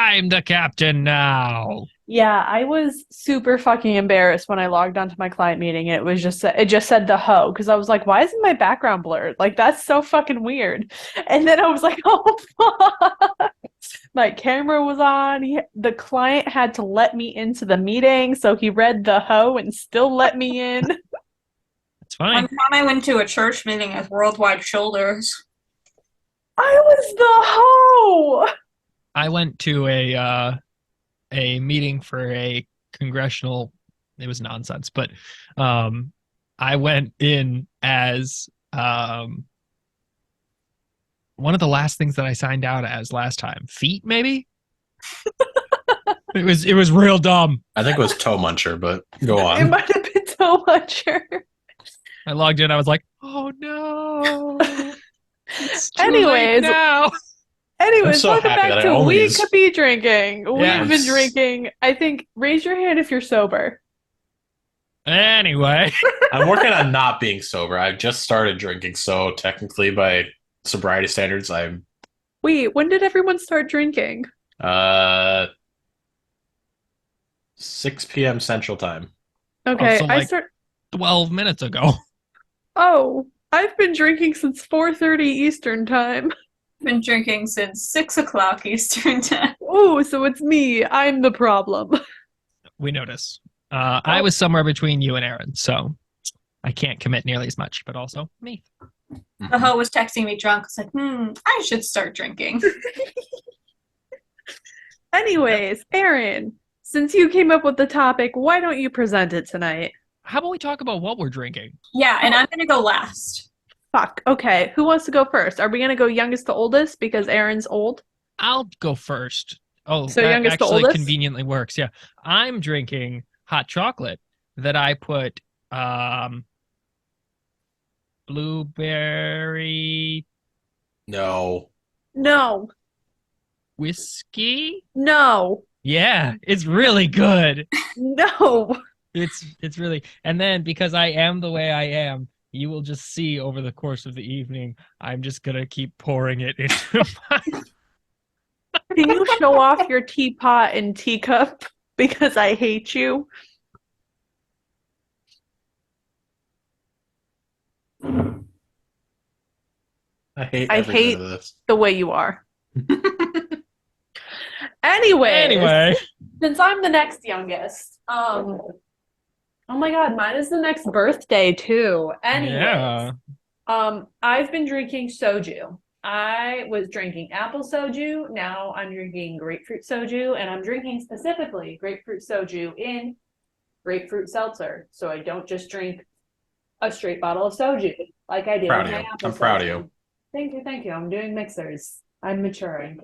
I'm the captain now. Yeah, I was super fucking embarrassed when I logged onto my client meeting. It just said the hoe because I was like, why isn't my background blurred? Like that's so fucking weird. And then I was like, oh fuck. My camera was on. The client had to let me into the meeting, so he read the hoe and still let me in. It's One fine. time I went to a church meeting with worldwide shoulders. I was the hoe. I went to a meeting for a congressional. It was nonsense, but I went in as one of the last things that I signed out as last time. Feet, maybe. It was real dumb. I think it was Toe Muncher, but go It on. might have been so much. I logged in. I was like, oh no. It's too late Anyways, now. Anyways, so welcome happy back that I to only We use- Could Be Drinking. We've been Yes. drinking. I think, raise your hand if you're sober. Anyway, I'm working on not being sober. I just started drinking, so technically by sobriety standards, I'm Wait, when did everyone start drinking? 6 p.m. Central Time. Okay, so, I like- start. 12 minutes ago. Oh, I've been drinking since 4:30 Eastern time. I've been drinking since 6 o'clock Eastern Time. Oh, so it's me. I'm the problem. We notice. I was somewhere between you and Erin, so I can't commit nearly as much, but also me. The hoe was texting me drunk. I was like, I should start drinking. Anyways, Erin, since you came up with the topic, why don't you present it tonight? How about we talk about what we're drinking? Yeah, and I'm going to go last. Fuck. Okay, who wants to go first? Are we gonna go youngest to oldest because Erin's old? I'll go first. Oh, So that youngest to actually oldest? conveniently works. Yeah. I'm drinking hot chocolate that I put blueberry No. No. whiskey. No. Yeah, it's really good. No. It's really, and then because I am the way I am, you will just see over the course of the evening, I'm just gonna keep pouring it into my. Can you show off your teapot and teacup? Because I hate you. I hate I every hate- bit of this. The way you are. Anyway, since I'm the next youngest, oh my god, mine is the next birthday too. Anyways, Yeah. I've been drinking soju. I was drinking apple soju. Now I'm drinking grapefruit soju, and I'm drinking specifically grapefruit soju in grapefruit seltzer. So I don't just drink a straight bottle of soju like I do Proud with of my you. apple I'm proud of soju. you. Thank you. I'm doing mixers. I'm maturing.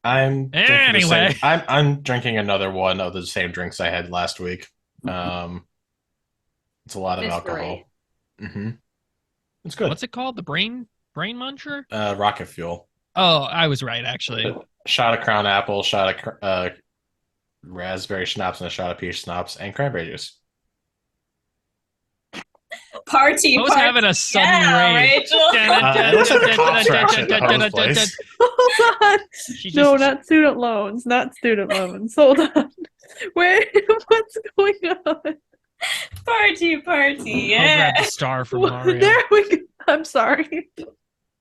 I'm drinking the Anyway. same- I'm drinking another one of the same drinks I had last week. It's a lot of It's alcohol. It's good. What's it called? The brain muncher? Rocket Fuel. Oh, I was right actually. Shot of Crown Apple, shot of raspberry schnapps, and a shot of peach schnapps, and cranberry juice. Party, I was party. having a sudden Yeah, rage. Rachel. It looks like the cops are actually at the host place. Hold on. She just, No, not student loans. Not student loans. Hold on. Where? What's going on? Party, I'll yeah. grab the star from Mario. There we go. I'm sorry.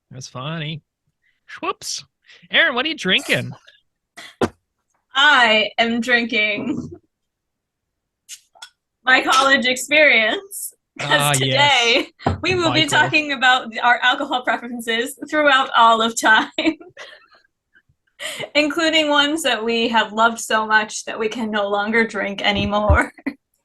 That's funny. Whoops. Erin, what are you drinking? I am drinking my college experience. Ah, Because today we will be Michael. talking about our alcohol preferences throughout all of time, including ones that we have loved so much that we can no longer drink anymore.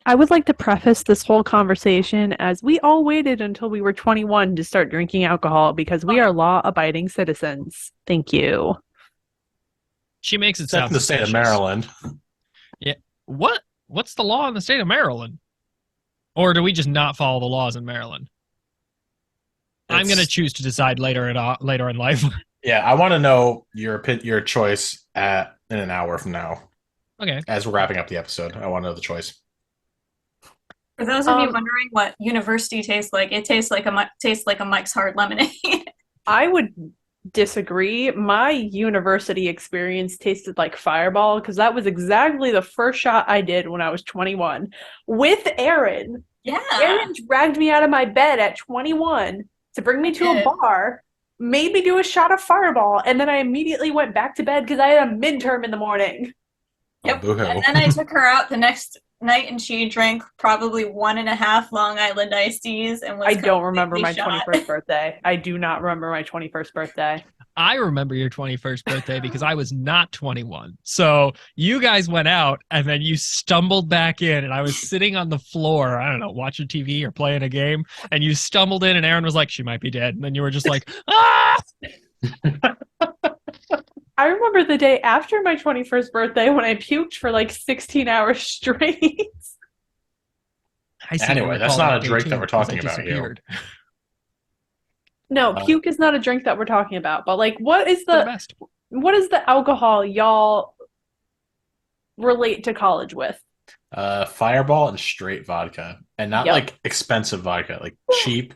I would like to preface this whole conversation as we all waited until we were 21 to start drinking alcohol because we are law-abiding citizens. Thank you. She makes it Except sound in the state of suspicious. Maryland. What? What's the law in the state of Maryland? Or do we just not follow the laws in Maryland? I'm It's- going to choose to decide later in life. Yeah, I want to know your choice in an hour from now. Okay. As we're wrapping up the episode, I want to know the choice. For those of you wondering what university tastes like, it tastes like a Mike's Hard Lemonade. I would disagree. My university experience tasted like Fireball because that was exactly the first shot I did when I was 21 with Erin. Yeah. Erin dragged me out of my bed at 21 to bring me to a bar, made me do a shot of Fireball, and then I immediately went back to bed because I had a midterm in the morning. Yep. Oh, boo-hoo. And then I took her out the next night and she drank probably 1.5 Long Island iced teas and was I don't remember my completely shot. 21st birthday. I do not remember my 21st birthday. I remember your 21st birthday because I was not 21. So you guys went out and then you stumbled back in, and I was sitting on the floor, I don't know, watching TV or playing a game, and you stumbled in and Erin was like, she might be dead. And then you were just like, ah! I remember the day after my 21st birthday when I puked for like 16 hours straight. I seem to Anyway, that's recall not a day drink too, that we're because talking I about here. disappeared. No, puke is not a drink that we're talking about. But like, For the best. what is the alcohol y'all relate to college with? Fireball and straight vodka. And not Yep. like expensive vodka, like cheap,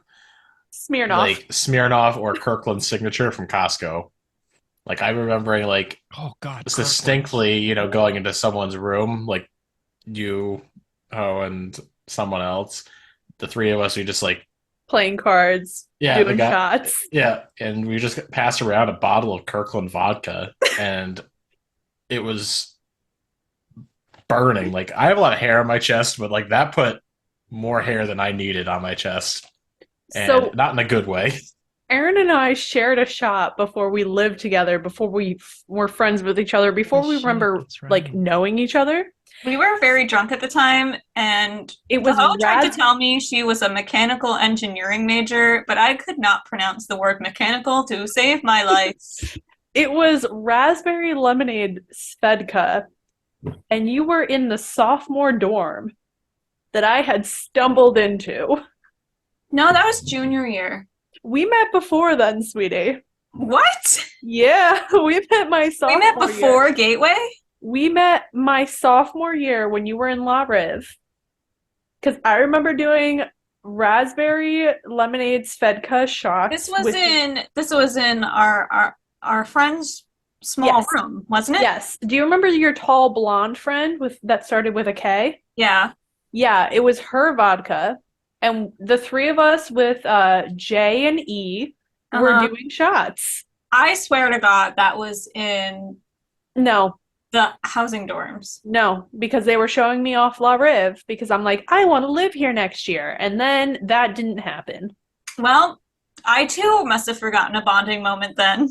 Smirnoff. like Smirnoff or Kirkland Signature from Costco. Like I'm remembering like Oh God, distinctly, you know, going into someone's room, like you, and someone else. The three of us, we just like Playing cards, Yeah, doing shots. yeah, and we just passed around a bottle of Kirkland vodka, and it was burning. Like I have a lot of hair on my chest, but like that put more hair than I needed on my chest, and So not in a good way. Erin and I shared a shot before we lived together, before we were friends with each other, before we shit, remember that's right. like knowing each other. We were very drunk at the time, and It was the hoe tried to ras- tell me she was a mechanical engineering major, but I could not pronounce the word mechanical to save my life. It was raspberry lemonade Svedka, and you were in the sophomore dorm that I had stumbled into. No, that was junior year. We met before then, sweetie. What? Yeah, we met my sophomore We met year. before Gateway? We met my sophomore year when you were in La Rive. Because I remember doing raspberry lemonade Svedka shots. This was in our friend's small room, wasn't it? Yes. Do you remember your tall blonde friend that started with a K? Yeah. Yeah, it was her vodka. And the three of us with J and E were doing shots. I swear to God, that was in No, the housing dorms. no, because they were showing me off La Rive because I'm like, I want to live here next year. And then that didn't happen. Well, I too must have forgotten a bonding moment then.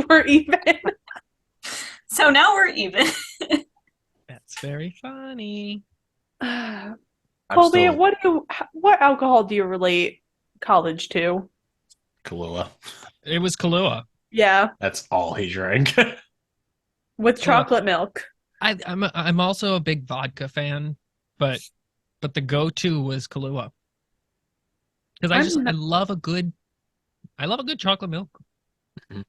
We're even. So now we're even. That's very funny. Colby, what alcohol do you relate college to? Kahlua. It was Kahlua. Yeah, That's all he drank. with chocolate milk. I'm also a big vodka fan, but the go-to was Kahlua because I love a good chocolate milk.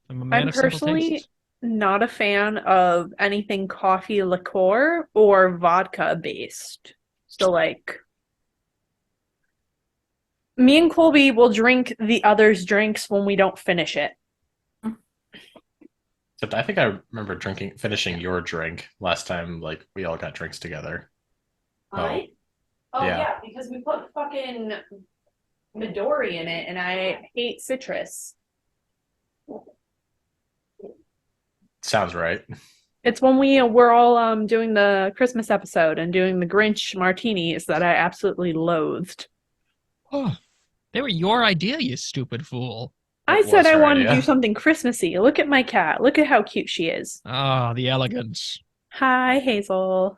I'm a man of simple personally tastes. not a fan of anything coffee liqueur or vodka based. So like me and Colby will drink the other's drinks when we don't finish it. Except I think I remember finishing your drink last time, like we all got drinks together. Oh Yeah. yeah, because we put fucking Midori in it and I hate citrus. Sounds right. It's when we're all doing the Christmas episode and doing the Grinch martinis that I absolutely loathed. Oh, they were your idea, you stupid fool. I It said was I her wanted to idea. do something Christmassy. Look at my cat. Look at how cute she is. Ah, the elegance. Hi, Hazel.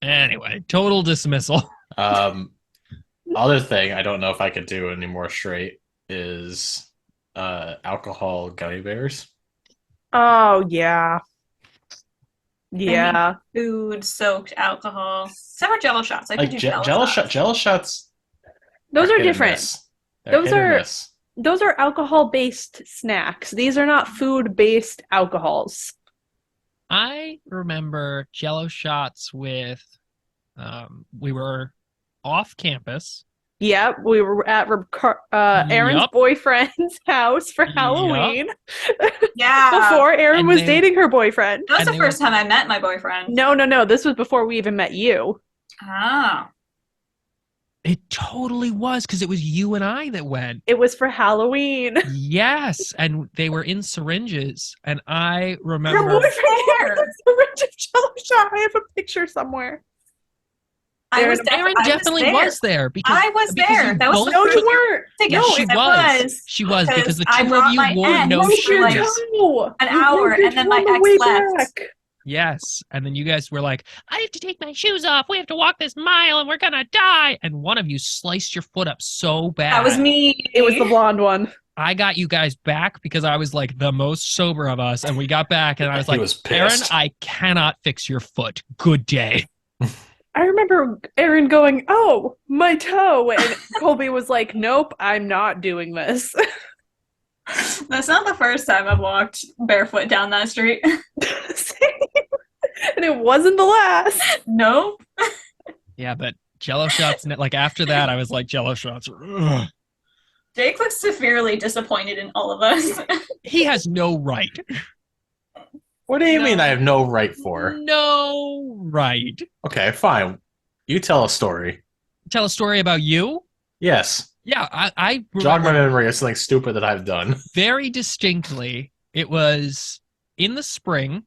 Anyway, total dismissal. Other thing I don't know if I could do anymore straight is alcohol gummy bears. Oh yeah. Yeah. Food soaked alcohol. Except for Jello shots. I could Like do Jello shots. Those are hit and different. miss. They're Those hit or are miss. those are alcohol-based snacks. These are not food-based alcohols. I remember Jello shots with we were off campus Yep, we were at Erin's Yup. boyfriend's house for Yup. Halloween Yeah. before Erin And was they- dating her boyfriend. That was And the they first were- time I met my boyfriend. No. This was before we even met you. Ah. It totally was because it was you and I that went. It was for Halloween. Yes, and they were in syringes, and I Your remember. boyfriend gave us a syringe of Jello shot. I have a picture somewhere. Aaron Definitely was there because I was because there. you That was both No, the you first weren't. ticket. Yes, she I was. She was because the I two of brought you my wore ex. no Broke your shoes. toe. An You hour, broke your and then toe my on the ex way left. back. Yes, and then you guys were like, "I have to take my shoes off. We have to walk this mile, and we're gonna die." And one of you sliced your foot up so bad. That was me. It was the blonde one. I got you guys back because I was like the most sober of us, and we got back, and I was He like, was "Erin, pissed. I cannot fix your foot. Good day." I remember Erin going, "Oh, my toe," and Colby was like, "Nope, I'm not doing this." That's not the first time I've walked barefoot down that street. And it wasn't the last. Nope. Yeah, but Jello shots. Like after that, I was like, Jello shots. Ugh. Jake looks severely disappointed in all of us. He has no right. What do you No. mean I have no right for? No right. Okay, fine. You tell a story. Tell a story about you. Yes. Yeah, I Jog my remember memory of something stupid that I've done. very distinctly. It was in the spring,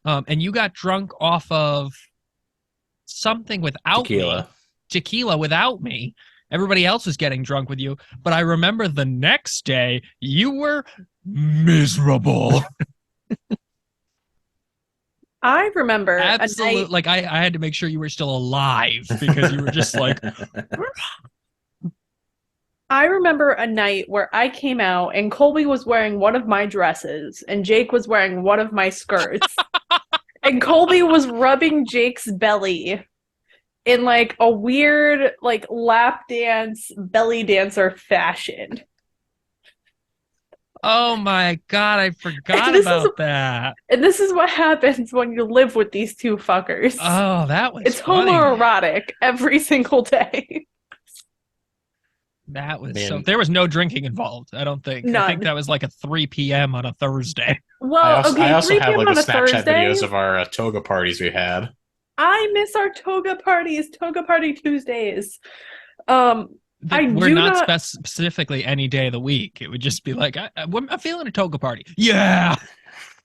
and you got drunk off of something without Tequila. me. Tequila without me. Everybody else was getting drunk with you, but I remember the next day you were miserable. I remember a Absolute. night. Like I had to make sure you were still alive because you were just like, I remember a night where I came out and Colby was wearing one of my dresses and Jake was wearing one of my skirts. And Colby was rubbing Jake's belly in like a weird like lap dance belly dancer fashion. oh my god, I forgot This is- about that. And this is what happens when you live with these two fuckers. Oh, that was It's funny. homoerotic every single day. That was Man. so. There was no drinking involved. I don't think. I None. think that was like a 3 p.m. on a Thursday. Well, okay, I also 3 have p.m. like on the a Snapchat Thursday. videos of our toga parties we had. I miss our toga parties, toga party Tuesdays. I We're do not not- specifically any day of the week. It would just be like, I'm feeling a toga party. Yeah.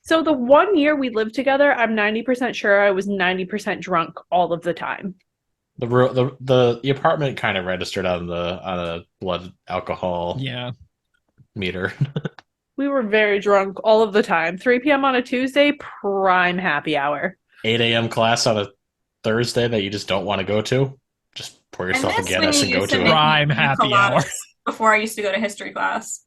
So the 1 year we lived together, I'm 90% sure I was 90% drunk all of the time. The apartment kind of registered on a blood alcohol Yeah. meter. We were very drunk all of the time. 3 p.m. on a Tuesday, prime happy hour. 8 a.m. class on a Thursday that you just don't want to go to. Just pour yourself a miss when Guinness you and go used to to make it. Prime pina happy hour. coladas before I used to go to history class.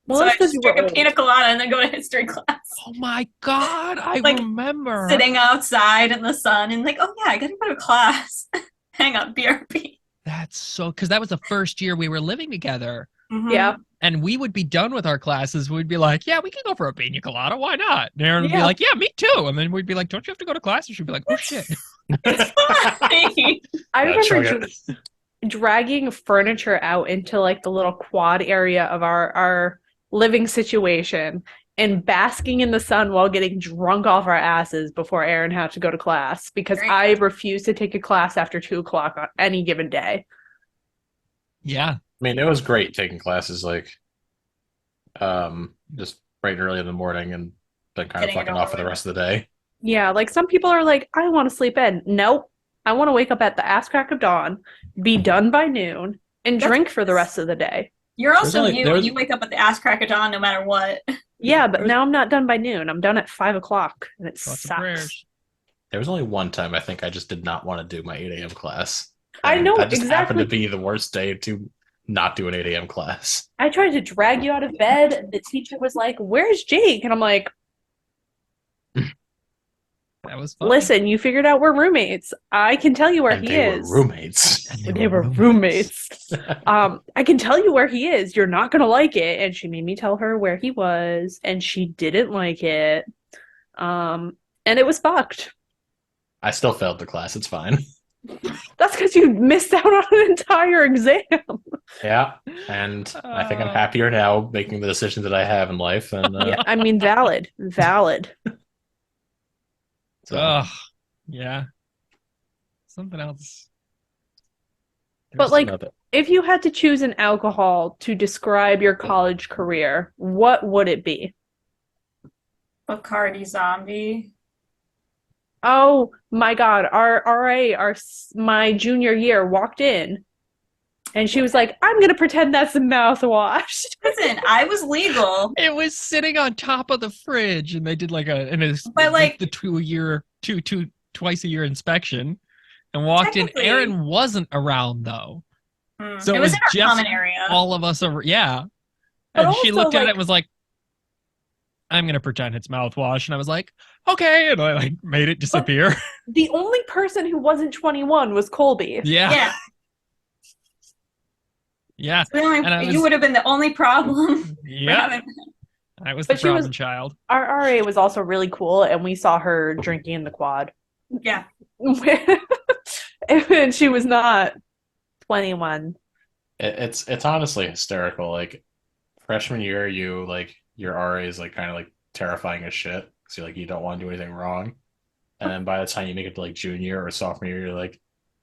Well, So that's I because just you were drink a old. pina colada and then go to history class. Oh my god, I Like, remember. Sitting outside in the sun and like, oh yeah, I gotta go to class. Hang up, BRB. That's so because that was the first year we were living together, Mhm. Yeah. and we would be done with our classes. We'd be like, "Yeah, we can go for a pina colada. Why not?" And Erin would be Yeah. like, "Yeah, me too." And then we'd be like, "Don't you have to go to class?" And she'd be like, "Oh shit." It's fine. I Yeah, remember chug dragging furniture out into like the little quad area of our living situation and basking in the sun while getting drunk off our asses before Erin had to go to class because Great. I refused to take a class after 2 o'clock on any given day. Yeah. I mean, it was great taking classes like just bright and early in the morning and then kind of Getting it fucking over off for the with. rest of the day. Yeah, like some people are like, I want to sleep in. Nope. I want to wake up at the ass crack of dawn, be done by noon, and That's- drink for the rest of the day. You're also only- you. there's- You wake up at the ass crack of dawn no matter what. Yeah, but There's- now I'm not done by noon. I'm done at 5 o'clock, and it Lots of sucks. prayers. There was only one time I think I just did not want to do my 8 a.m. class. I And know, that just happened exactly. to be the worst day to not do an 8 a.m. class. I tried to drag you out of bed, and the teacher was like, "Where's Jake?" And I'm like, That was fun. "Listen, you figured out we're roommates. I can tell you where And he they is." were roommates. And They were roommates. I can tell you where he is. You're not gonna like it. And she made me tell her where he was, and she didn't like it. And it was fucked. I still failed the class. It's fine. That's because you missed out on an entire exam. Yeah, and I think I'm happier now making the decisions that I have in life. And Yeah, I mean, valid. so Ugh. Yeah. Something else. But like, another- if you had to choose an alcohol to describe your college career, what would it be? Bacardi Zombie. Oh my God, our RA, my junior year walked in, and she was like, "I'm gonna pretend that's the mouthwash." Listen, I was legal. It was sitting on top of the fridge, and they did like But, like- the twice a year inspection, and walked in. Technically- Aaron wasn't around though, so it was in our just common area. all of us over. Yeah, But and she also, looked at it like- and was like, "I'm gonna pretend it's mouthwash," and I was like, "Okay," and I like made it disappear. The only person who wasn't 21 was Colby. Yeah, Yeah. yeah, And I You was- would have been the only problem. yeah. I was But the she was- problem child. Our RA was also really cool, and we saw her drinking in the quad. Yeah. And she was not 21. it's honestly hysterical. Like freshman year, your RA is like kind of like terrifying as shit. So like you don't want to do anything wrong, and then by the time you make it to like junior or sophomore year, you're like,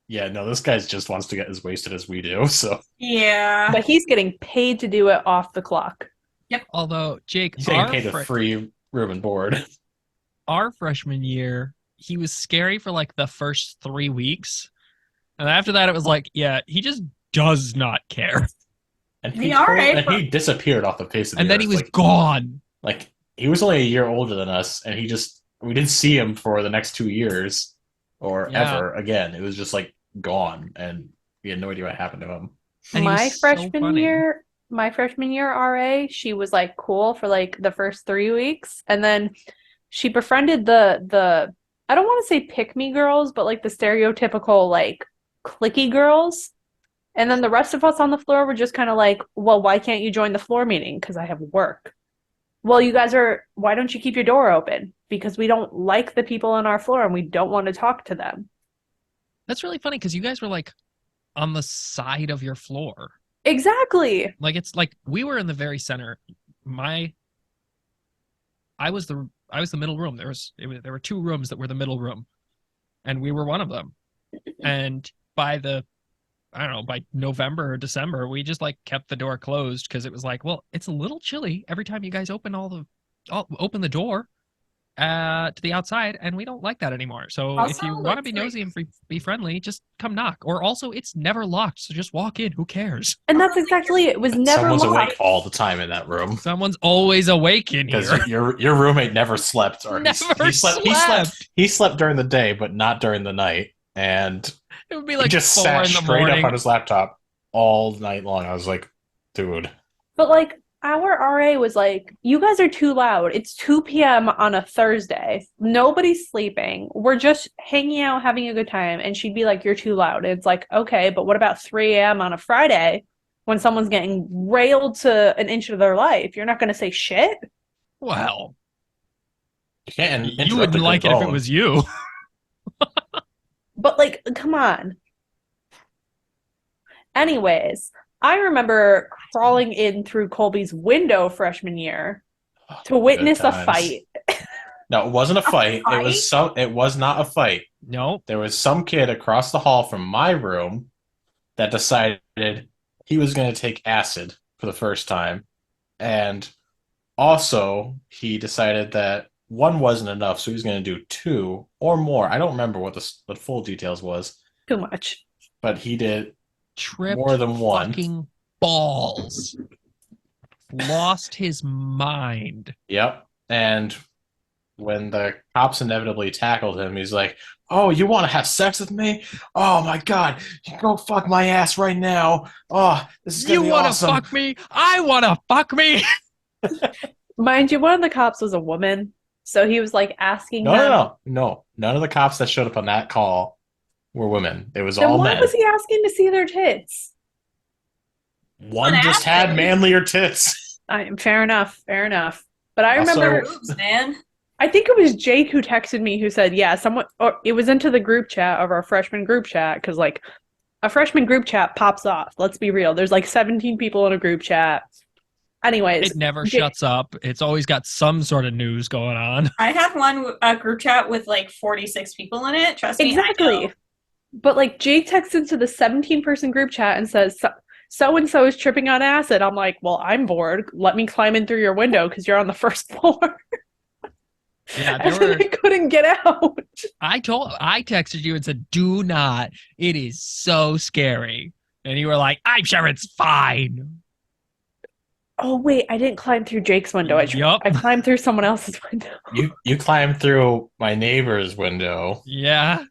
yeah, no, this guy just wants to get as wasted as we do. So Yeah. But he's getting paid to do it off the clock. Although Jake, he's getting paid a free room and board. our freshman year, he was scary for like the first 3 weeks. And after that, it was like, yeah, he just does not care. And The RA for- he disappeared off the face of the And then earth. he was like, gone. like he was only a year older than us, and we didn't see him for the next 2 years or Yeah. ever again. It was just like gone, and we had no idea what happened to him. And he my was so freshman funny. year, RA, she was like cool for like the first 3 weeks, and then she befriended the I don't want to say pick me girls, but like the stereotypical like clicky girls. And then the rest of us on the floor were just kind of like, well, why can't you join the floor meeting? Because I have work. Well, why don't you keep your door open? Because we don't like the people on our floor and we don't want to talk to them. That's really funny because you guys were like on the side of your floor. Exactly. Like it's like we were in the very center. I was the middle room. There were 2 rooms that were the middle room, and we were one of them. And by by November or December, we just like kept the door closed because it was like, well, it's a little chilly every time you guys open open the door to the outside, and we don't like that anymore. So if Also, you want to it's be like- nosy and be friendly, just come knock. Or also, it's never locked, so just walk in. Who cares? And that's exactly it. It was never Someone's locked. awake all the time in that room Someone's always awake in because here. your roommate never slept, or Never he slept during the day, but not during the night, and It would be he like just 4 sat in the straight morning. up on his laptop all night long. I was like, dude. But like our RA was like, you guys are too loud. It's 2 p.m. on a Thursday. Nobody's sleeping. We're just hanging out, having a good time. And she'd be like, you're too loud. And it's like, okay, but what about 3 a.m. on a Friday when someone's getting railed to an inch of their life? You're not going to say shit? Well, You can't you interrupt wouldn't a like good it if it poem. was you. But like, come on. Anyways, I remember crawling in through Colby's window freshman year to witness Good a times. fight. No, it wasn't a fight. fight? It was not a fight. No. There was some kid across the hall from my room that decided he was going to take acid for the first time. And also, he decided that 1 wasn't enough, so he was going to do 2 or more. I don't remember what the full details was, Too much. but he did Tripped more than 1. fucking balls. Lost his mind. Yep. And when the cops inevitably tackled him, he's like, "Oh, you want to have sex with me? Oh my God, you go fuck my ass right now. Oh, this is gonna You be want to awesome." fuck me? I want to fuck me. Mind you, one of the cops was a woman. So he was like asking them. No. None of the cops that showed up on that call were women. It was Then all why men. was he asking to see their tits? One On just had acid. manlier tits. Fair enough. But I Also- remember Boobs, man. I think it was Jake who texted me who said, yeah, someone, or it was into the group chat of our freshman group chat because, like, a freshman group chat pops off. Let's be real. There's like 17 people in a group chat. Anyways, It never shuts up. It's always got some sort of news going on. I have a group chat with like 46 people in it. Trust me, I exactly. know. But like Jake texts into the 17-person group chat and says, so and so is tripping on acid. I'm like, well, I'm bored. Let me climb in through your window because you're on the first floor. Yeah, And then I couldn't get out. I texted you and said, "Do not. It is so scary." And you were like, "I'm sure it's fine." Oh wait, I didn't climb through Jake's window. Yup. I climbed through someone else's window. You climbed through my neighbor's window. Yeah.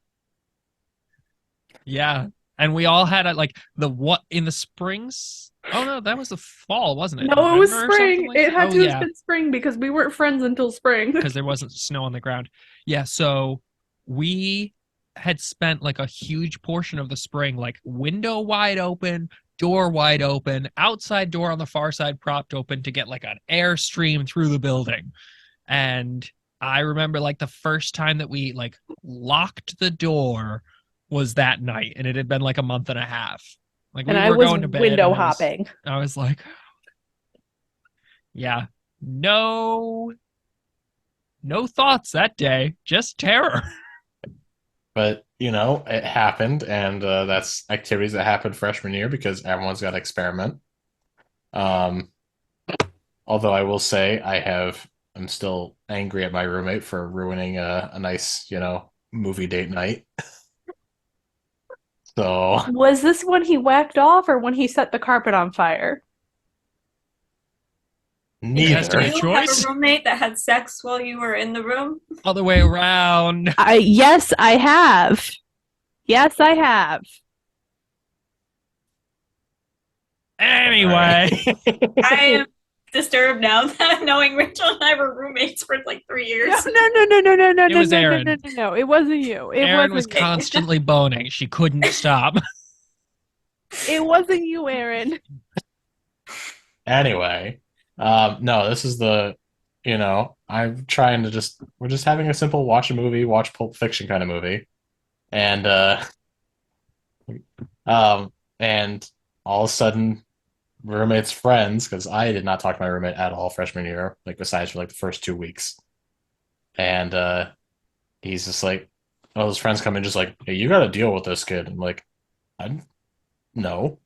Yeah. And we all had in the springs. Oh no, that was the fall, wasn't it? No, it was November or something spring. like It that? had Oh, to yeah. have been spring because we weren't friends until spring. Because there wasn't snow on the ground. Yeah, so we had spent like a huge portion of the spring, like window wide open, door wide open, outside door on the far side propped open to get like an air stream through the building. And I remember like the first time that we like locked the door was that night, and it had been like a month and a half. Like And we I were was going to bed. window and hopping. I was like, yeah, no thoughts that day, just terror. But, it happened, and that's activities that happened freshman year because everyone's got to experiment. Um, although I will say I'm still angry at my roommate for ruining a nice, movie date night. So Was this when he whacked off or when he set the carpet on fire? has to be neither. a Did you have choice. a roommate that had sex while you were in the room? Other way around. Yes, I have. Yes, I have. Anyway. I am disturbed now that knowing Rachel and I were roommates for like 3 years. No. It was Erin. No. It wasn't you. Erin was wasn't me. constantly boning. She couldn't stop. It wasn't you, Erin. Anyway, no, this is I'm trying to we're just having a simple watch Pulp Fiction kind of movie. And, and all of a sudden, roommate's friends, because I did not talk to my roommate at all freshman year, like besides for like the first 2 weeks. And, he's just like, all his friends come in just like, hey, you got to deal with this kid. I'm like, no.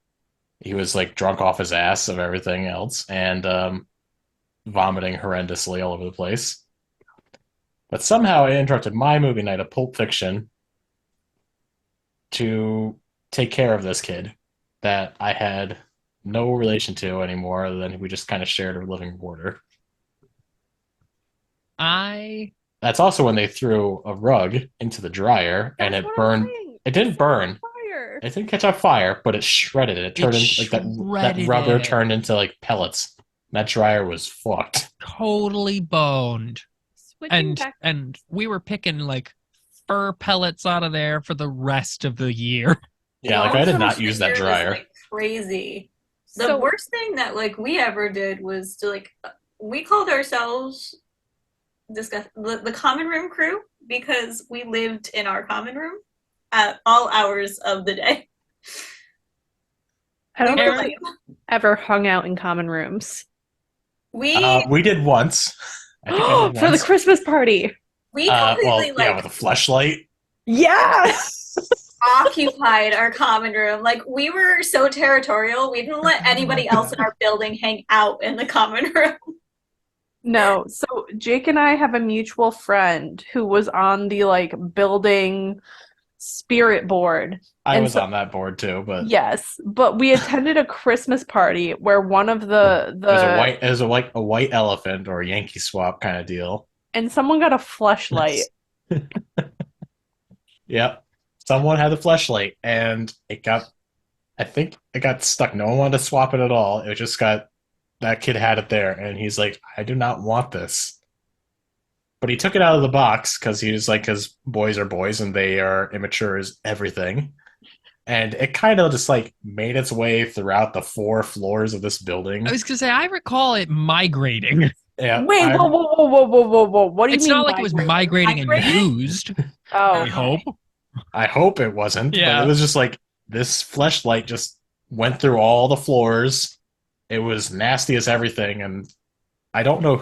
He was like drunk off his ass of everything else and vomiting horrendously all over the place. But somehow I interrupted my movie night of Pulp Fiction to take care of this kid that I had no relation to anymore other than we just kind of shared a living quarter. That's also when they threw a rug into the dryer and it burned. It didn't burn. Fire. It didn't catch on fire, but it shredded it. It turned into like that rubber turned into like pellets. That dryer was fucked. Totally boned. And we were picking like fur pellets out of there for the rest of the year. Yeah, like I did not use that dryer. Like crazy. The worst thing that like we ever did was to like we called ourselves the common room crew because we lived in our common room at all hours of the day. I don't think I've ever hung out in common rooms. We did once. I think I did for once. the Christmas party. We completely with a fleshlight. Yes. Occupied our common room. Like we were so territorial, we didn't let anybody else in our building hang out in the common room. No, so Jake and I have a mutual friend who was on the like building spirit board. I was on that board too, but yes, but we attended a Christmas party where one of the it was a white elephant or a Yankee swap kind of deal, and someone got a fleshlight. Yep, someone had the fleshlight, and I think it got stuck. No one wanted to swap it at all. It just got. That kid had it there, and he's like, I do not want this. But he took it out of the box because he was like, because boys are boys and they are immature as everything. And it kind of just like made its way throughout the 4 floors of this building. I was going to say, I recall it migrating. Yeah, Wait, whoa. What do you It's mean not like it was migrating and Migrating? used. Oh, We hope. I hope it wasn't, but Yeah. it was just like this fleshlight just went through all the floors. It was nasty as everything, and I don't know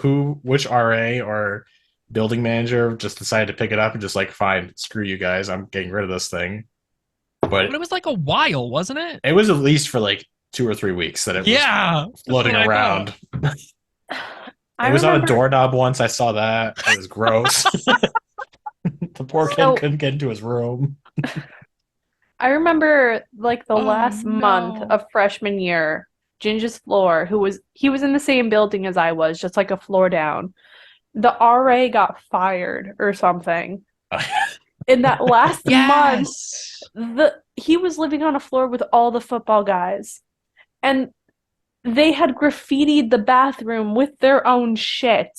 which RA or building manager just decided to pick it up and just like, fine, screw you guys, I'm getting rid of this thing. But But it was like a while, wasn't it? it was at least for like 2 or 3 weeks that it was floating that's what I around. I It was on a remember- doorknob once. I saw that. It was gross. The poor kid couldn't get into his room. I remember like the Oh, last month no. of freshman year, Ginger's floor, he was in the same building as I was, just like a floor down. The RA got fired or something. In that last month, Yes. he was living on a floor with all the football guys. And they had graffitied the bathroom with their own shit.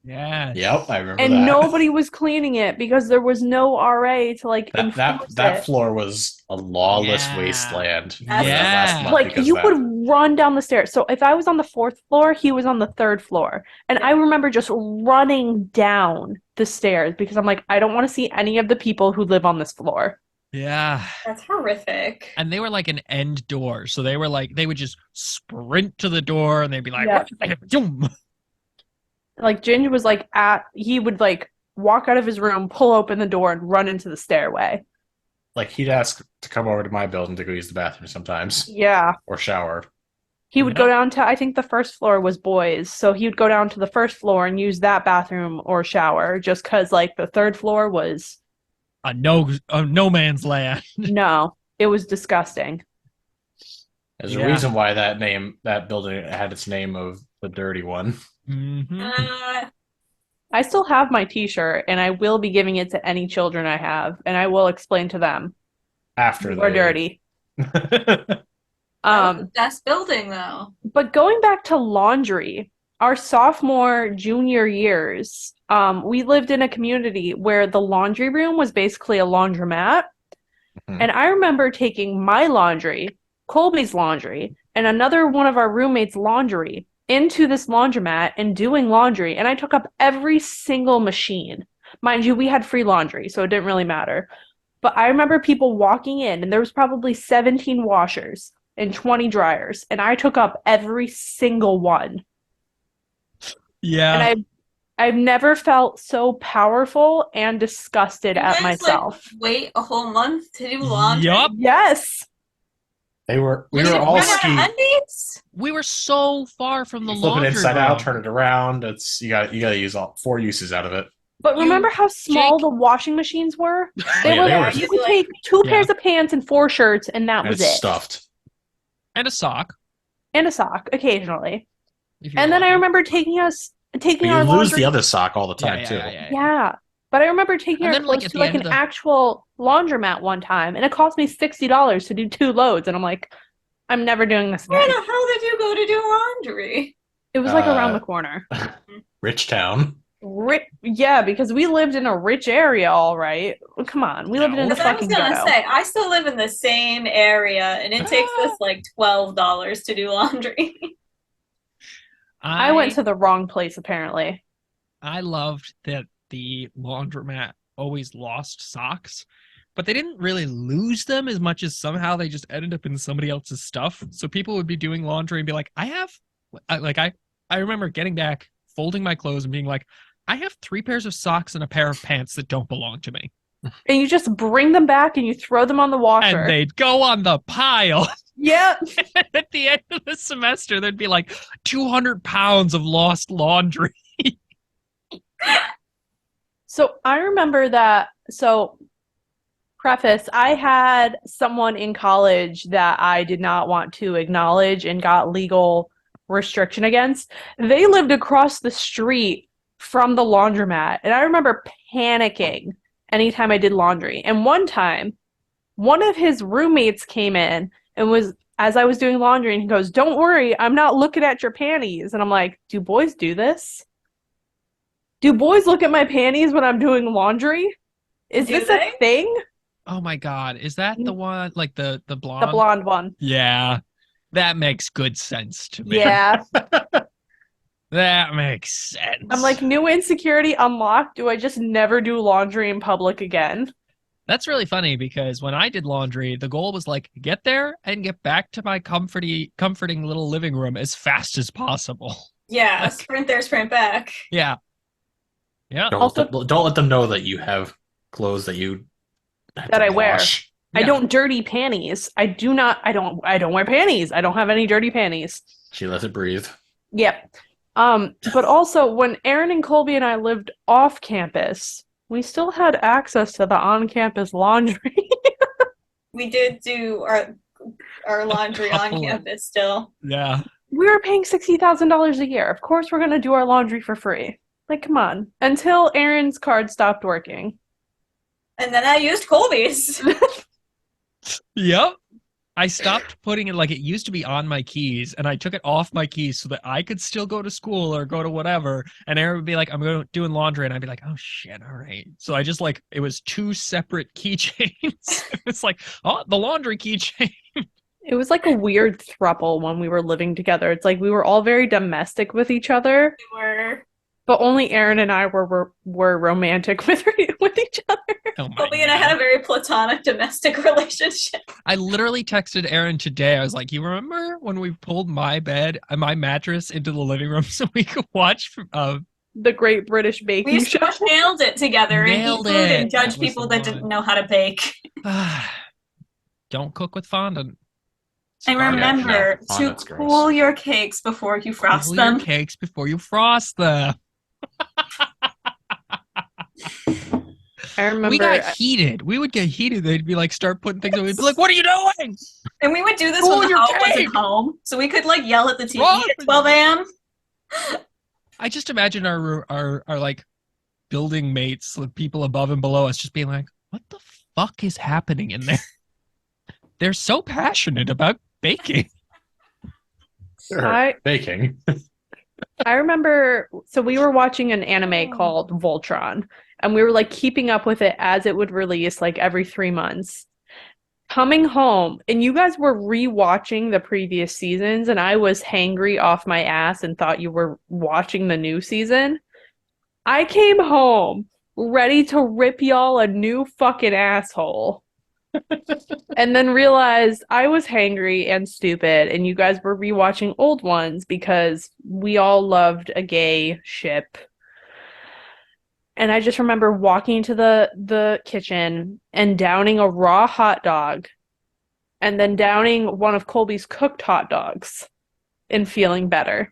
Yes. Yep, I remember And that. nobody was cleaning it because there was no RA to like that enforce that it. floor was a lawless Yeah. wasteland for Yeah. that last month Like because you of that. would run down the stairs. So if I was on the 4th floor, he was on the 3rd floor. And I remember just running down the stairs because I'm like, I don't want to see any of the people who live on this floor. Yeah. That's horrific. And they were like an end door. So they were like, they would just sprint to the door and they'd be like, Yeah. Zoom. Like Ginger was like he would like walk out of his room, pull open the door, and run into the stairway. Like he'd ask to come over to my building to go use the bathroom sometimes Yeah. or shower. He would go down to, I think the 1st floor was boys. So he would go down to the 1st floor and use that bathroom or shower just because like the 3rd floor was a no man's land. no, it was disgusting. There's Yeah. a reason why that building had its name of the dirty one. Mm-hmm. I still have my t-shirt and I will be giving it to any children I have and I will explain to them After you are dirty. That was the best building though. But going back to laundry, our sophomore, junior years, we lived in a community where the laundry room was basically a laundromat. Mhm. And I remember taking my laundry, Colby's laundry, and another one of our roommates' laundry into this laundromat and doing laundry. And I took up every single machine. Mind you, we had free laundry, so it didn't really matter. But I remember people walking in, and there was probably 17 washers and 20 dryers, and I took up every single one. Yeah. And I've never felt so powerful and disgusted You at guys, myself. Like, wait a whole month to do laundry. Yup. Yes. We were You all run out of ski. undies? We were so far from the You flip it laundry inside room. out, turn it around. It's you got to use all 4 uses out of it. But remember how small Jake- the washing machines were? They yeah, were they like, were- you could take 2 Yeah. pairs of pants and 4 shirts, and that And was it's it. stuffed. And a sock. And a sock, occasionally. If you're And then I lucky. remember taking But you our lose laundry. the other sock all the time yeah, too. Yeah. But I remember taking And our then, like, clothes at to the like end an of the- actual laundromat one time, and it cost me $60 to do 2 loads, and I'm like, I'm never doing this Where again. the hell did you go to do laundry? It was like around the corner. Rich town. Yeah, because we lived in a rich area, all right. Come on, we lived in the Because I was fucking gonna ghetto. say, I still live in the same area, and it takes us like $12 to do laundry. I went to the wrong place, apparently. I loved that the laundromat always lost socks, but they didn't really lose them as much as somehow they just ended up in somebody else's stuff. So people would be doing laundry and be like, I remember getting back, folding my clothes and being like, I have 3 pairs of socks and a pair of pants that don't belong to me. And you just bring them back and you throw them on the washer. And they'd go on the pile. Yep. At the end of the semester, there'd be like 200 pounds of lost laundry. So I remember that. So, preface, I had someone in college that I did not want to acknowledge and got legal restriction against. They lived across the street from the laundromat. And I remember panicking anytime I did laundry. And one time, one of his roommates came in and was, as I was doing laundry, and he goes, "Don't worry, I'm not looking at your panties." And I'm like, do boys do this? Do boys look at my panties when I'm doing laundry? Is Do this they? a thing? Oh my God. Is that the one, like the blonde? The blonde one. Yeah. That makes good sense to me. Yeah. That makes sense. I'm like, new insecurity unlocked. Do I just never do laundry in public again? That's really funny because when I did laundry, the goal was like get there and get back to my comforting little living room as fast as possible. Yeah, Like- sprint there, sprint back. Yeah. Yeah. Don't let them know that you have clothes that you have That to I wear. wash. I Yeah. don't dirty panties. I don't wear panties. I don't have any dirty panties. She lets it breathe. Yep. But also when Erin and Colby and I lived off campus, we still had access to the on-campus laundry. We did do our laundry on couple of- campus still. Yeah. We were paying $60,000 a year. Of course we're gonna do our laundry for free. Like, come on. Until Erin's card stopped working. And then I used Colby's. Yep. I stopped putting it like it used to be on my keys, and I took it off my keys so that I could still go to school or go to whatever. And Erin would be like, I'm doing laundry. And I'd be like, oh shit, all right. So I just like, it was 2 separate keychains. It's like, oh, the laundry keychain. It was like a weird throuple when we were living together. It's like we were all very domestic with each other, We were but only Erin and I were romantic with each other. Oh my Colby and I God. had a very platonic domestic relationship. I literally texted Erin today. I was like, you remember when we pulled my mattress into the living room so we could watch The Great British Baking We Show. nailed it together and eat Nailed food and it. judge That was people the that one. didn't know how to bake. Don't cook with fondant. And Sorry. remember no, to that's gross. cool your cakes before you frost Cool them. your cakes before you frost them. I remember We got heated. We would get heated. They'd be like, start putting things away. We'd be like, what are you doing? And we would do this Cool when the your house cake. wasn't home. So we could like yell at the TV Wrong at with 12 a.m. I just imagine our like building mates, the people above and below us, just being like, what the fuck is happening in there? They're so passionate about baking. I- Baking. I remember, so we were watching an anime called Voltron, and we were like keeping up with it as it would release like every 3 months. Coming home, and you guys were rewatching the previous seasons, and I was hangry off my ass and thought you were watching the new season. I came home ready to rip y'all a new fucking asshole. And then realized I was hangry and stupid, and you guys were rewatching old ones because we all loved a gay ship. And I just remember walking to the kitchen and downing a raw hot dog and then downing one of Colby's cooked hot dogs and feeling better.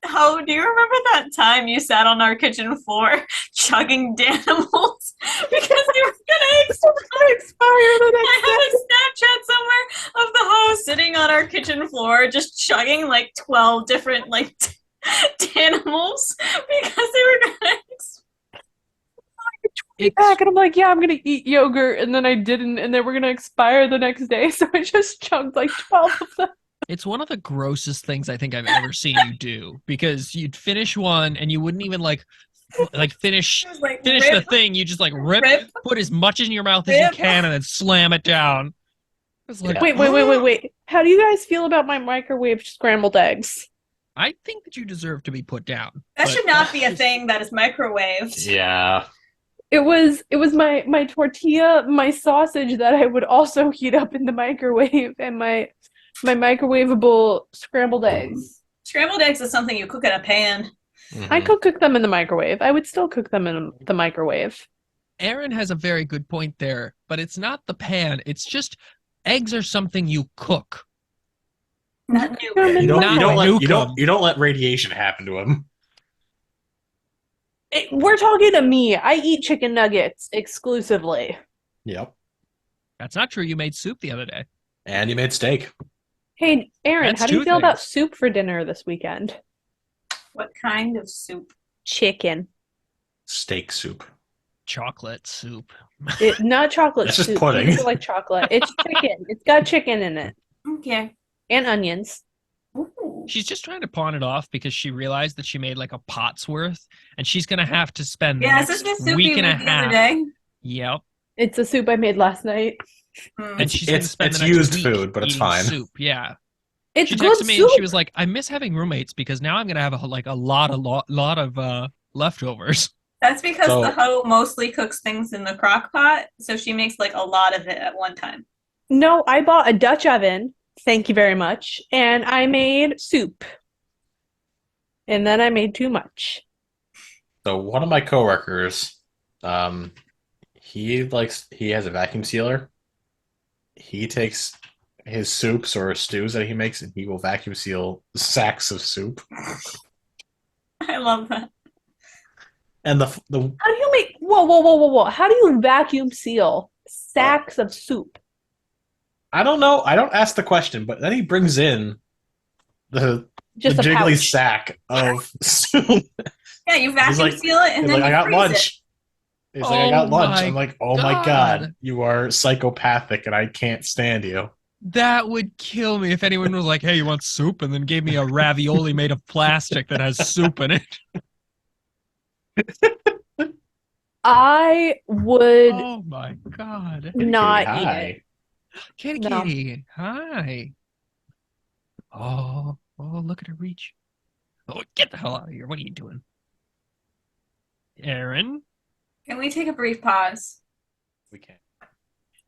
Oh, do you remember that time you sat on our kitchen floor chugging Danimals because you were gonna Expire the I next have a Snapchat somewhere of the host sitting on our kitchen floor just chugging like 12 different like Danimals because they were gonna It's, back, and I'm like, yeah, I'm gonna eat yogurt, and then I didn't, and they were gonna expire the next day, so I just chugged like 12 of them. it's one of the grossest things I think I've ever seen you do, because you'd finish one and you wouldn't even like finish just like the rip, thing. You just like rip, rip. put as much in your mouth as you Rip. can, and then slam it down. It's like, Wait. How do you guys feel about my microwave scrambled eggs? I think that you deserve to be put down. That but should not be a that's- thing that is microwaved. Yeah. It was my tortilla, my sausage that I would also heat up in the microwave, and my microwavable scrambled eggs. Scrambled eggs is something you cook in a pan. Mhm. I could cook them in the microwave. I would still cook them in the microwave. Erin has a very good point there, but it's not the pan. It's just eggs are something you cook. Not new. Throw 'em in You the don't, Not you don't let nuke you don't 'em. you don't let radiation happen to him. We're talking to me. I eat chicken nuggets exclusively. Yep. That's not true. You made soup the other day. And you made steak. Hey, Erin, That's how do you two feel about things. soup for dinner this weekend? What kind of soup? Chicken. Steak soup. Chocolate soup. Not chocolate That's just soup. pudding. People like chocolate. It's chicken. It's got chicken in it. Okay. And onions. Ooh. She's just trying to pawn it off because she realized that she made like a pot's worth, and she's gonna have to spend the Yeah, is this next the soup week you and a made the other half. day? Yep. It's a soup I made last night. Mm. And she's gonna It's spend the next used week food, but it's eating fine. Soup, yeah. It's She good texted me soup. and she was like, "I miss having roommates because now I'm gonna have a lot of leftovers." That's because So- the hoe mostly cooks things in the crock pot, so she makes like a lot of it at one time. No, I bought a Dutch oven. Thank you very much. And I made soup. And then I made too much. So one of my coworkers, he has a vacuum sealer. He takes his soups or stews that he makes, and he will vacuum seal sacks of soup. I love that. And the How do you make whoa. How do you vacuum seal sacks of soup? I don't know. I don't ask the question, but then he brings in the Just a jiggly pouch. sack of soup. Yeah, you vacuum like- seal it and He's then like, I you got freeze lunch. it. He's like, I got Oh lunch. my I'm like, oh my God, you are psychopathic and I can't stand you. That would kill me if anyone was like, "Hey, you want soup?" and then gave me a ravioli made of plastic that has soup in it. I would Oh my God. not Kitty, eat hi. it. Kitty No. kitty. Hi. Oh, look at her reach. Oh, get the hell out of here. What are you doing? Erin, Can we take a brief pause? We can't.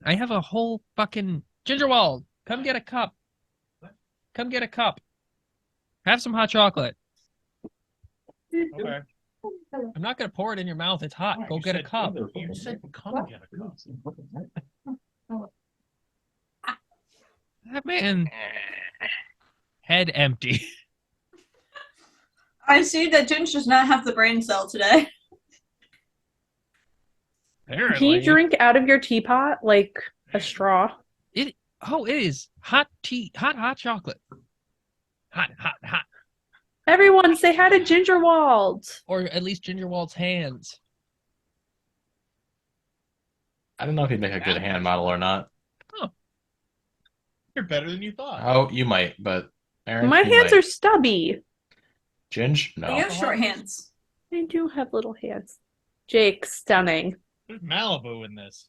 I have a whole fucking Gingerwald. Come get a cup. Come get a cup. Have some hot chocolate. Okay. I'm not gonna pour it in your mouth. It's hot. Go get a cup. You said come get a cup. That man, head empty. I see that Ginge does not have the brain cell today. Can you Apparently. drink out of your teapot like a straw? It is hot tea, hot chocolate. Hot. Everyone say hi to Gingerwald. Or at least Gingerwald's hands. I don't know if he'd make a good hand model or not. You're better than you thought. Oh, you might, but Erin, My you hands might. are stubby. Ginge? No. You have short hands. I do have little hands. Jake, stunning. There's Malibu in this.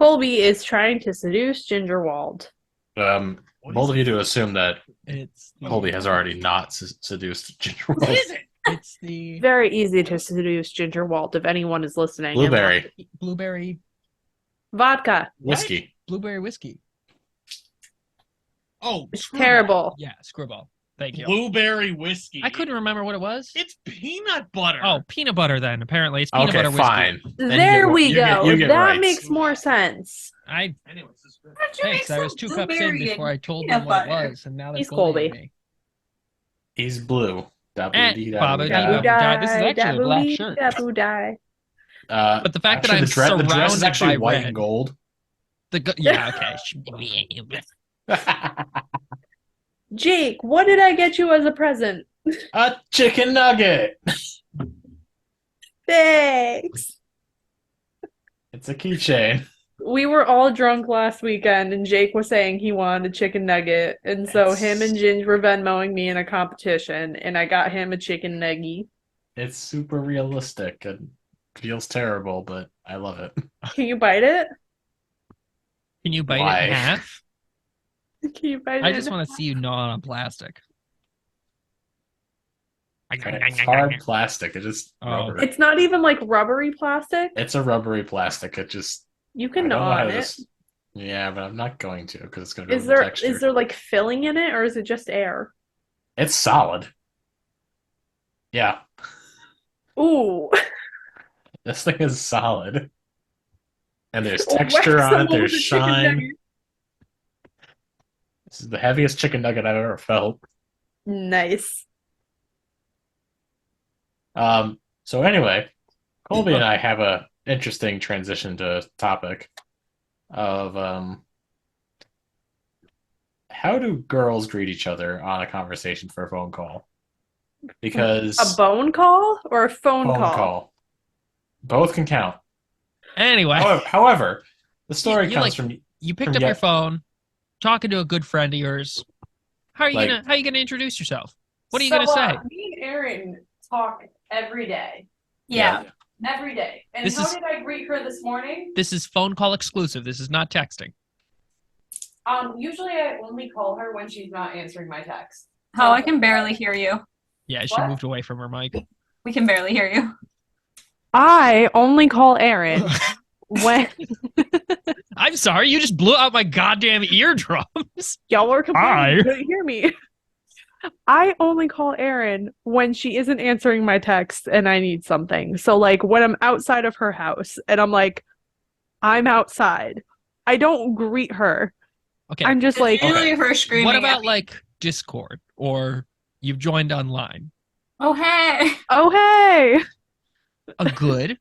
Colby is trying to seduce Gingerwald. Bold of you to assume that It's Colby has already not seduced Ginger What Wolf. is it? It's the Very easy to seduce Gingerwald if anyone is listening. Blueberry. blueberry Vodka. Whiskey. blueberry whiskey. Oh, It's Screwball. terrible. Yeah, screwball. Thank you. Blueberry whiskey. I couldn't remember what it was. It's peanut butter. Oh, peanut butter then. Apparently, it's peanut Okay, butter whiskey. fine. Then you There get- we you go. get- you get That rights. makes more sense. I Anyways, this is good. Why don't you make thanks. I was some 2 cups in blueberry before I and told peanut them what it butter? was, and now they're He's bullying Colby. me. He's blue. Baba Daboo die. This is die, actually a black daboo shirt. daboo die. But the fact that actually, I'm the dress is surrounded actually by white red. and gold. Yeah, okay. Jake, what did I get you as a present? A chicken nugget. Thanks. It's a keychain. We were all drunk last weekend, and Jake was saying he wanted a chicken nugget, and so It's- him and Ginge were Venmoing me in a competition, and I got him a chicken nugget. It's super realistic and feels terrible, but I love it. Can you bite it? Can you bite Why? it in half? Can you bite it? I just want to see you gnaw on plastic. It's hard plastic. It just Oh. rubber. It's not even like rubbery plastic. It's a rubbery plastic. It just You I can don't know gnaw how on to it. just- Yeah, but I'm not going to because it's going to Is ruin the there texture. like filling in it, or is it just air? It's solid. Yeah, Ooh. this thing is solid. And there's Wax texture on it. them There's with a chicken shine. nugget. This is the heaviest chicken nugget I've ever felt. Nice. So anyway, Colby and I have a interesting transition to topic of how do girls greet each other on a conversation for a phone call? Because A bone call or a phone phone call? call. Both can count. Anyway, However, the story You, comes like, from you picked from up your yet- phone, talking to a good friend of yours. How are you Like- gonna introduce yourself? What are you gonna say? Me and Erin talk every day. Yeah. Every day. And This how is- did I greet her this morning? This is phone call exclusive. This is not texting. Usually I only call her when she's not answering my text. Oh, I can barely hear you. Yeah, she What? moved away from her mic. We can barely hear you. I only call Erin when I'm sorry, you just blew out my goddamn eardrums. y'all are complaining Hi. you couldn't hear me. I only call Erin when she isn't answering my text and I need something. So like when I'm outside of her house and I'm like, I'm outside. I don't greet her. Okay. I'm just like, Usually her screaming. What at about me. like Discord or you've joined online? Oh hey. oh hey. A good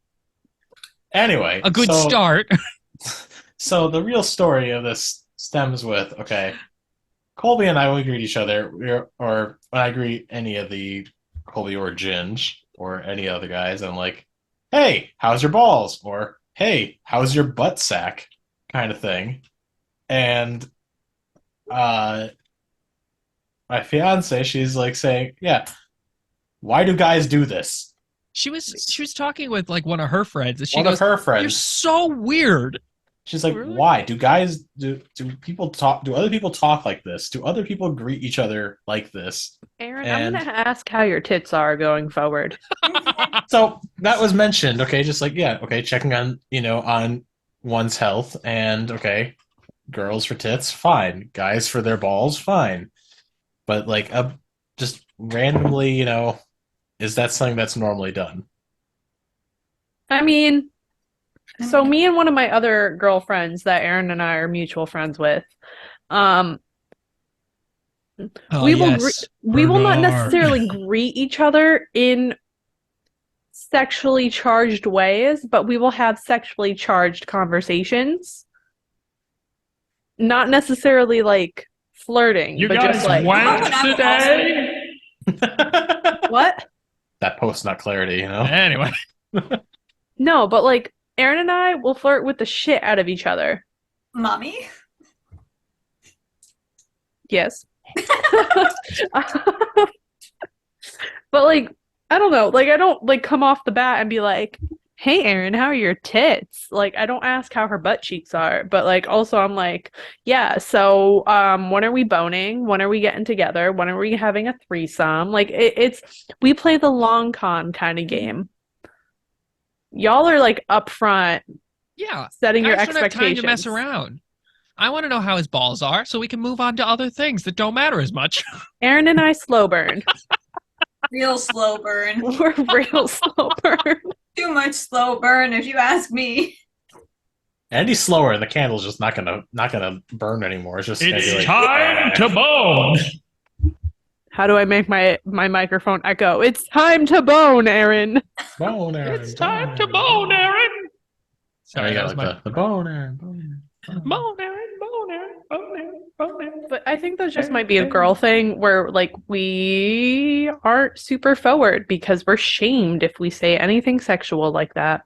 Anyway, start. So the real story of this stems with, okay, Colby and I will greet each other, or when I greet any of the Colby or Ginge or any other guys, I'm like, hey, how's your balls? Or hey, how's your butt sack? Kind of thing. And my fiance, she's like saying, yeah, why do guys do this? She was talking with like one of her friends, and she One goes, of her "You're friends. so weird." She's like, Really? why? Do people talk, do other people talk like this? Do other people greet each other like this? Erin, And- I'm gonna ask how your tits are going forward. So that was mentioned, okay, just like, yeah, okay, checking on, on one's health, and okay, girls for tits, fine. Guys for their balls, fine. But like just randomly, is that something that's normally done? I mean, so me and one of my other girlfriends that Erin and I are mutual friends with, Oh, we will yes. we will not Bernard. necessarily greet each other in sexually charged ways, but we will have sexually charged conversations. Not necessarily like flirting, You but guys just like wank Oh, today? what? That post nut clarity, Anyway, No, but like Erin and I will flirt with the shit out of each other. Mommy? Yes. But like, I don't know. Like I don't like come off the bat and be like, "Hey Erin, how are your tits?" Like I don't ask how her butt cheeks are, but like also I'm like, "Yeah, so when are we boning? When are we getting together? When are we having a threesome?" Like it's we play the long con kind of game. Y'all are like upfront yeah. setting your Guys don't have time expectations. to mess around. I want to know how his balls are so we can move on to other things that don't matter as much. Erin and I slow burn. Real slow burn. We're real slow burn. Too much slow burn, if you ask me. Any slower, and the candle's just not gonna burn anymore. It's just gonna be It's like, time to bone. How do I make my microphone echo? It's time to bone, Erin. bone, Aaron, It's time to bone, Erin. Sorry, you that got was like the bone, Aaron, bone, Aaron. bone, Erin, bone, Erin, bone, Erin, bone, Erin. But I think that just might be a girl thing where like we aren't super forward because we're shamed if we say anything sexual like that.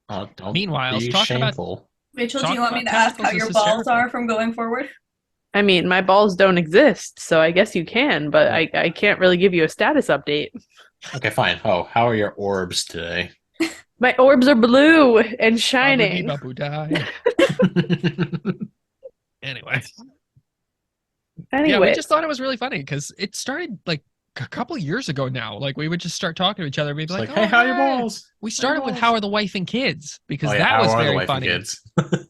Oh, don't Meanwhile, be talking about shameful. Rachel, Talk do you want me about to ask how testicles your is balls hysterical. are from going forward? I mean, my balls don't exist, so I guess you can, but I can't really give you a status update. Okay, fine. Oh, how are your orbs today? My orbs are blue and shining. Babu die. Anyway. Yeah, we Anyway, just thought it was really funny because it started like a couple years ago now. Like we would just start talking to each other. We'd It's be like, like, hey, "Oh, how are your hi." balls? We started with balls? "How are the wife and kids?" because Oh, yeah, that how was are the very wife and funny. kids?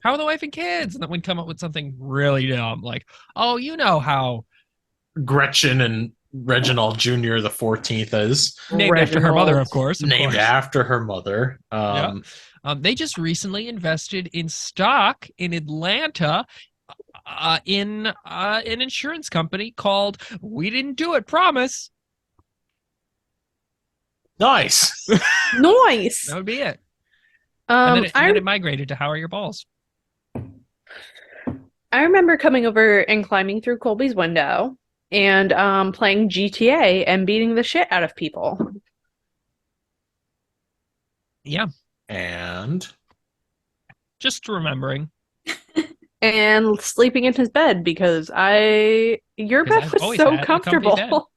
How are the wife and kids? And then we'd come up with something really dumb, like, "Oh, you know how Gretchen and Reginald Jr. the 14th is named after her mother, of course." Of named course. after her mother. They just recently invested in stock in Atlanta in an insurance company called We Didn't Do It, Promise. Nice. nice. That would be it. And then I it migrated to How Are Your Balls? remember coming over and climbing through Colby's window and playing GTA and beating the shit out of people. Yeah, And just remembering. And sleeping in his bed because your 'Cause bed I've was always so had a comfy bed. comfortable.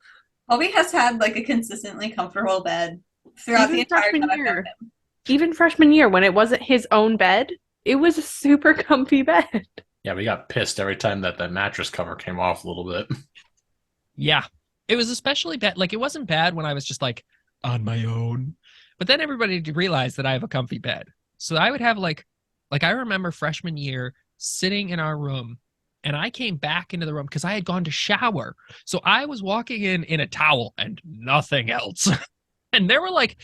Colby has had like a consistently comfortable bed throughout the Even entire freshman time I've year. known him. Even freshman year when it wasn't his own bed, it was a super comfy bed. Yeah, we got pissed every time that mattress cover came off a little bit. Yeah. It was especially bad. Like, it wasn't bad when I was just like on my own. But then everybody realized that I have a comfy bed. So I would have like I remember freshman year sitting in our room and I came back into the room because I had gone to shower. So I was walking in a towel and nothing else. And there were like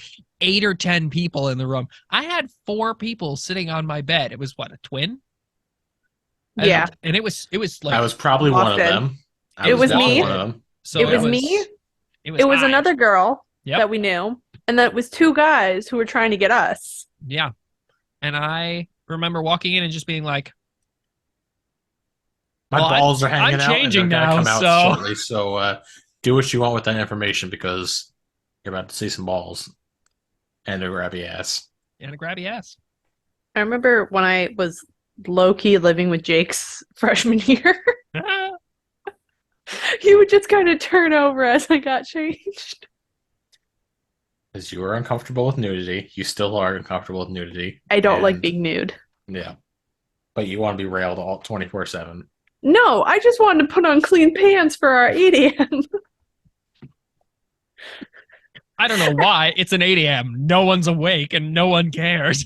8 or 10 people in the room. I had 4 people sitting on my bed. It was what, a twin? Yeah. And it was like I was probably one of Lofted. them. I It was definitely me. one of them. so It was me. It was high. another girl Yep. that we knew, and that was 2 guys who were trying to get us. Yeah. And I remember walking in and just being like, My well, balls are hanging I'm out and changing they're gonna now, come out so- shortly. So do what you want with that information because you're about to see some balls and a grabby ass. and a grabby ass. I remember when I was low-key living with Jake's freshman year, he would just kind of turn over as I got changed. Because you were uncomfortable with nudity. You still are uncomfortable with nudity. I don't like And- being nude. Yeah. But you want to be railed all 24/7. No, I just wanted to put on clean pants for our EDM. I don't know why. It's an 8 a.m. No one's awake and no one cares.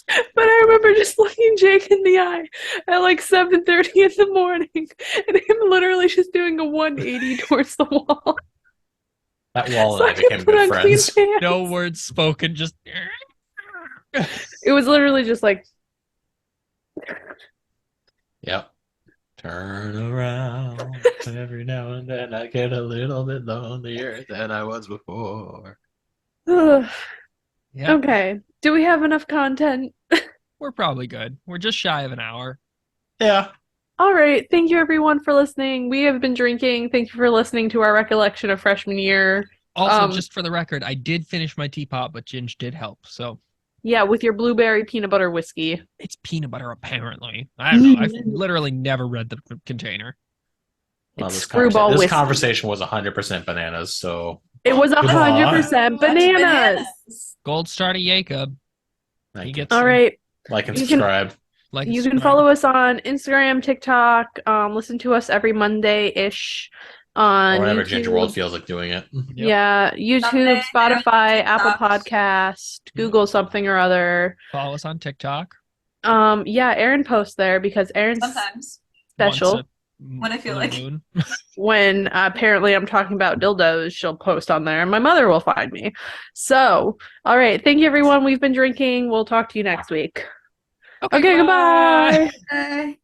But I remember just looking Jake in the eye at like 7:30 in the morning and him literally just doing a 180 towards the wall. That wall So and I I could became put good on clean friends. pants. No words spoken, just It was literally just like, Yep. Turn around. Every now and then I get a little bit lonelier than I was before. ugh. yeah, Okay. Do we have enough content? we're probably good. We're just shy of an hour. Yeah. All right. Thank you, everyone, for listening. We have been drinking. Thank you for listening to our recollection of freshman year. Also, Um, just for the record, I did finish my teapot, but Ginge did help. So Yeah, with your blueberry peanut butter whiskey. it's peanut butter, apparently. I don't know. I've literally never read the container. Well, It's this screwball this whiskey. conversation was 100% bananas, so It was Come 100% bananas. Gold star to Jacob. thank He you. gets All right. Like and You can- subscribe. like You can follow us on Instagram, TikTok. Listen to us every Monday-ish on Or whenever YouTube. Ginger World feels like doing it. Yep. Yeah, YouTube, Sunday, Spotify, TikTok. Apple Podcast, Google something or other. Follow us on TikTok. Yeah, Erin posts there because Erin's Sometimes. special. Once When I feel blue like- moon. When apparently I'm talking about dildos, she'll post on there and my mother will find me. So, all right. Thank you, everyone. We've been drinking. We'll talk to you next week. Okay, bye. goodbye. Bye.